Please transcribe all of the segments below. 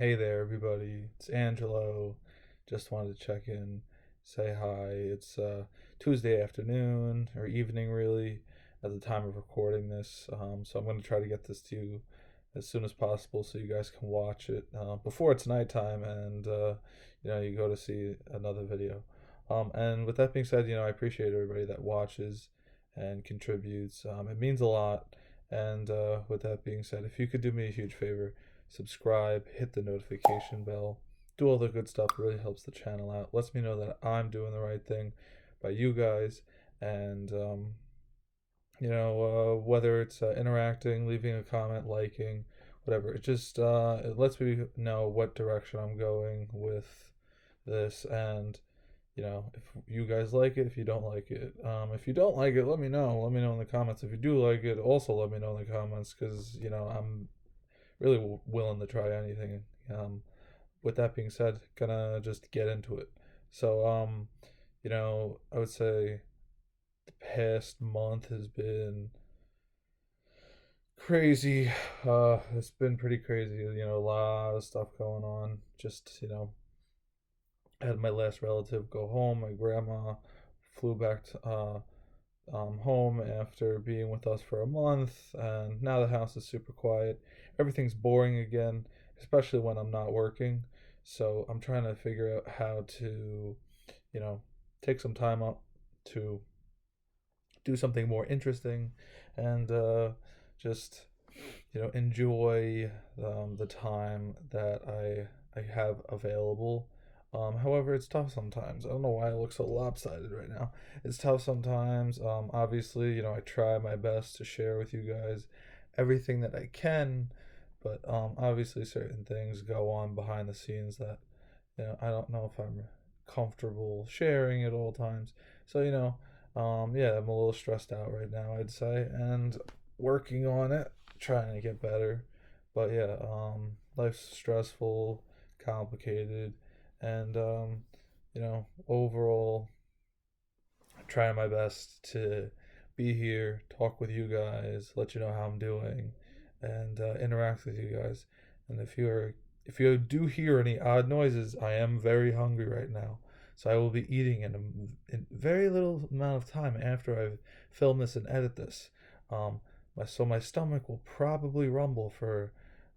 Hey there, everybody. It's Angelo. Just wanted to check in, say hi. It's Tuesday afternoon or evening, really, at the time of recording this. So I'm going to try to get this to you as soon as possible so you guys can watch it before it's nighttime and you go to see another video. And with that being said, I appreciate everybody that watches and contributes. It means a lot. And with that being said, if you could do me a huge favor, subscribe, hit the notification bell, do all the good stuff. It really helps the channel out. Lets me know that I'm doing the right thing by you guys. And, whether it's interacting, leaving a comment, liking, whatever, it lets me know what direction I'm going with this. And, if you guys like it, if you don't like it. If you don't like it, let me know. Let me know in the comments. If you do like it, also let me know in the comments because, I'm really willing to try anything. With that being said, gonna just get into it. So, I would say the past month has been crazy. It's been pretty crazy. A lot of stuff going on. Just, I had my last relative go home. My grandma flew back to, home after being with us for a month, and now the house is super quiet. Everything's boring again, especially when I'm not working. So I'm trying to figure out how to, you know, take some time up to do something more interesting and just, enjoy the time that I have available. However, it's tough sometimes. I don't know why I look so lopsided right now. It's tough sometimes. Obviously, I try my best to share with you guys everything that I can, but obviously, certain things go on behind the scenes that I don't know if I'm comfortable sharing at all times. So, yeah, I'm a little stressed out right now, I'd say, and working on it, trying to get better. But yeah, life's stressful, complicated, and overall, I'm trying my best to be here, talk with you guys, let you know how I'm doing, and interact with you guys. And if you do hear any odd noises, I am very hungry right now, so I will be eating in very little amount of time after I've filmed this and edit this. My stomach will probably rumble for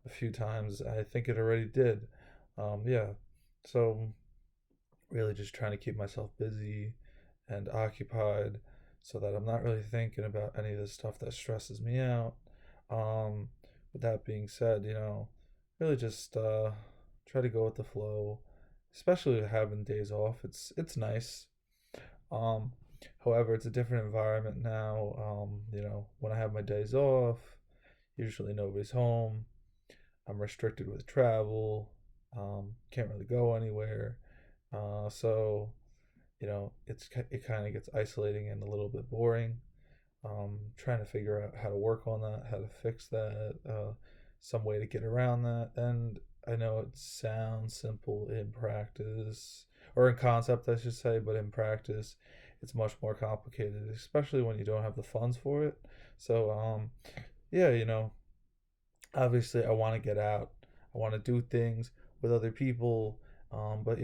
a few times. I think it already did. Yeah, so really just trying to keep myself busy and occupied so that I'm not really thinking about any of the stuff that stresses me out. Um, with that being said, really just try to go with the flow, especially having days off. It's nice. Um, However, it's a different environment now. When I have my days off, usually nobody's home. I'm restricted with travel. Can't really go anywhere. So it kind of gets isolating and a little bit boring. Trying to figure out how to work on that, how to fix that, some way to get around that. And I know it sounds simple in practice, or in concept, I should say, but in practice, it's much more complicated, especially when you don't have the funds for it. So, yeah, obviously, I want to get out. I want to do things with other people. But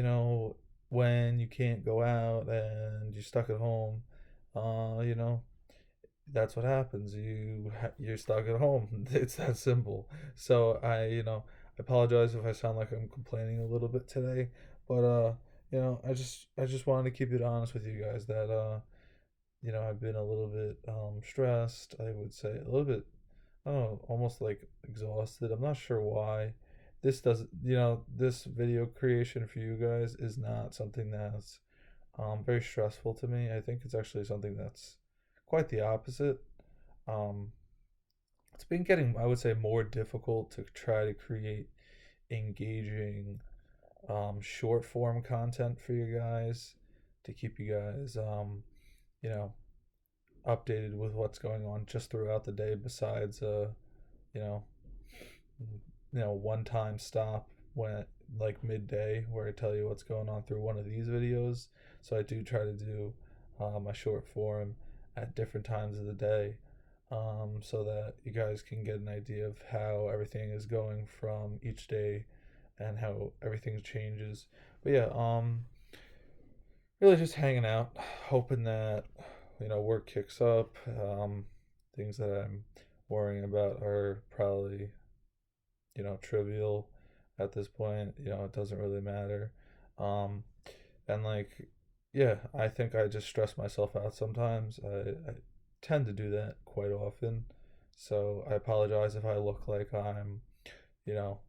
when you can't go out and you're stuck at home, uh, you know, that's what happens. You're stuck at home. It's that simple. So I apologize if I sound like I'm complaining a little bit today, but I just wanted to keep it honest with you guys that I've been a little bit stressed. I would say a little bit, I don't know, almost like exhausted. I'm not sure why. This video creation for you guys is not something that's very stressful to me. I think it's actually something that's quite the opposite. Um, it's been getting, I would say, more difficult to try to create engaging short form content for you guys to keep you guys, you know, updated with what's going on just throughout the day. Besides, you know, one time stop when like midday where I tell you what's going on through one of these videos. So I do try to do my short form at different times of the day, so that you guys can get an idea of how everything is going from each day and how everything changes. But yeah, really just hanging out, hoping that work kicks up. Things that I'm worrying about are probably trivial at this point. It doesn't really matter. Um, and like, yeah, I think I just stress myself out sometimes. I tend to do that quite often. So I apologize if I look like I'm,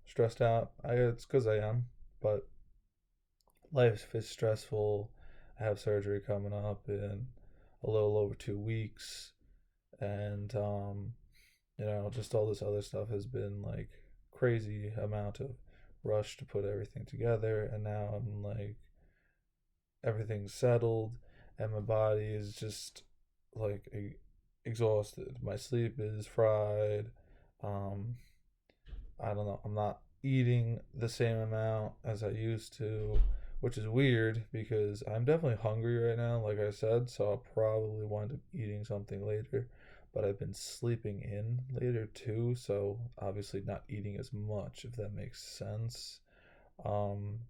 stressed out. It's because I am, but life is stressful. I have surgery coming up in a little over 2 weeks, and just all this other stuff has been like crazy amount of rush to put everything together, and now I'm like everything's settled, and my body is just like exhausted. My sleep is fried. Um, I don't know. I'm not eating the same amount as I used to, which is weird because I'm definitely hungry right now, like I said, so I'll probably wind up eating something later. But I've been sleeping in later too, so obviously not eating as much, if that makes sense. Um,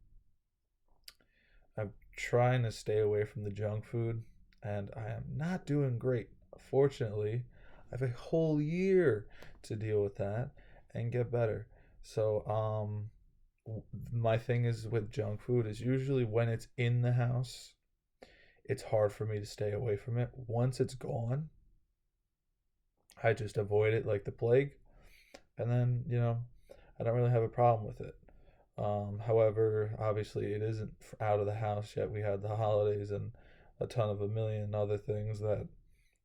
I'm trying to stay away from the junk food, and I am not doing great. Fortunately, I have a whole year to deal with that and get better. So, my thing is with junk food is usually when it's in the house, it's hard for me to stay away from it. Once it's gone, I just avoid it like the plague, and then I don't really have a problem with it. However, obviously, it isn't out of the house yet. We had the holidays and a ton of a million other things that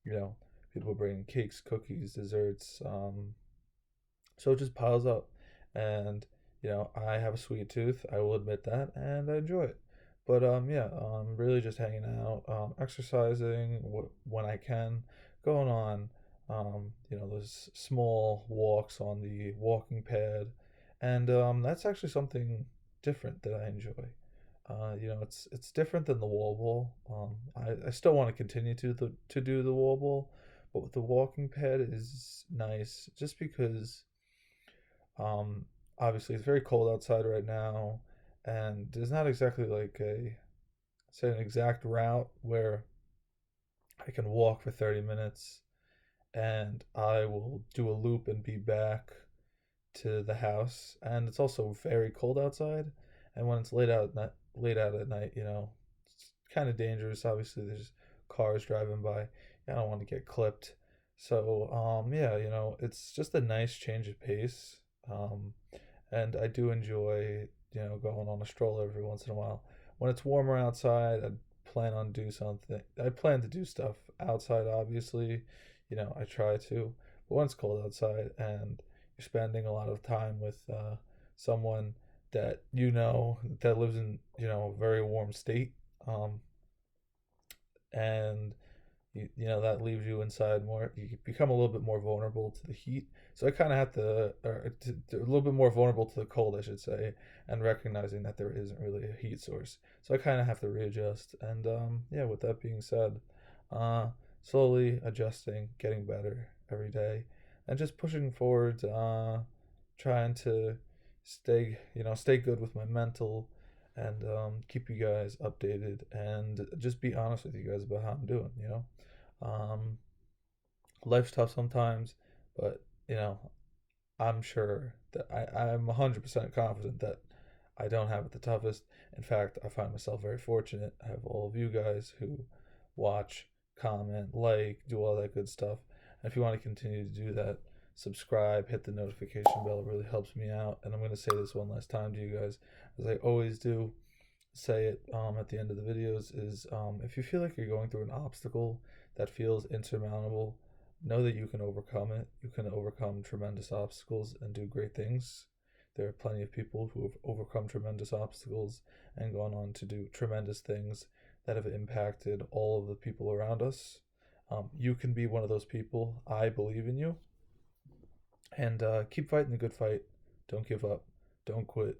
you know people bring cakes, cookies, desserts. So it just piles up, and I have a sweet tooth. I will admit that, and I enjoy it. But yeah, really just hanging out, exercising when I can, going on, those small walks on the walking pad, and that's actually something different that I enjoy. It's different than the wall ball. I still want to continue to do the wall ball, but with the walking pad is nice just because um, obviously, it's very cold outside right now, and there's not exactly like say an exact route where I can walk for 30 minutes and I will do a loop and be back to the house. And it's also very cold outside, and when it's late out at night, it's kind of dangerous. Obviously, there's cars driving by. I don't want to get clipped. So, yeah, it's just a nice change of pace. Um, and I do enjoy, going on a stroll every once in a while. When it's warmer outside, I plan to do stuff outside, obviously. I try to. But when it's cold outside and you're spending a lot of time with someone that that lives in, a very warm state, and that leaves you inside more. You become a little bit more vulnerable to the heat. So I kind of have a little bit more vulnerable to the cold, I should say, and recognizing that there isn't really a heat source. So I kind of have to readjust. And yeah, with that being said, uh, slowly adjusting, getting better every day, and just pushing forward. Trying to stay good with my mental, and keep you guys updated, and just be honest with you guys about how I'm doing. Um, Life's tough sometimes, but I'm sure that I'm 100% confident that I don't have it the toughest. In fact, I find myself very fortunate. I have all of you guys who watch, comment, like, do all that good stuff. And if you want to continue to do that, subscribe, hit the notification bell. It really helps me out. And I'm going to say this one last time to you guys, as I always do say it at the end of the videos, is if you feel like you're going through an obstacle that feels insurmountable, know that you can overcome it. You can overcome tremendous obstacles and do great things. There are plenty of people who have overcome tremendous obstacles and gone on to do tremendous things that have impacted all of the people around us. You can be one of those people. I believe in you. And keep fighting the good fight. Don't give up. Don't quit.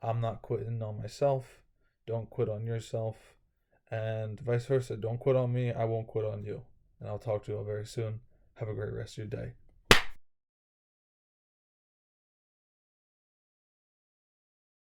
I'm not quitting on myself. Don't quit on yourself. And vice versa. Don't quit on me. I won't quit on you. And I'll talk to you all very soon. Have a great rest of your day.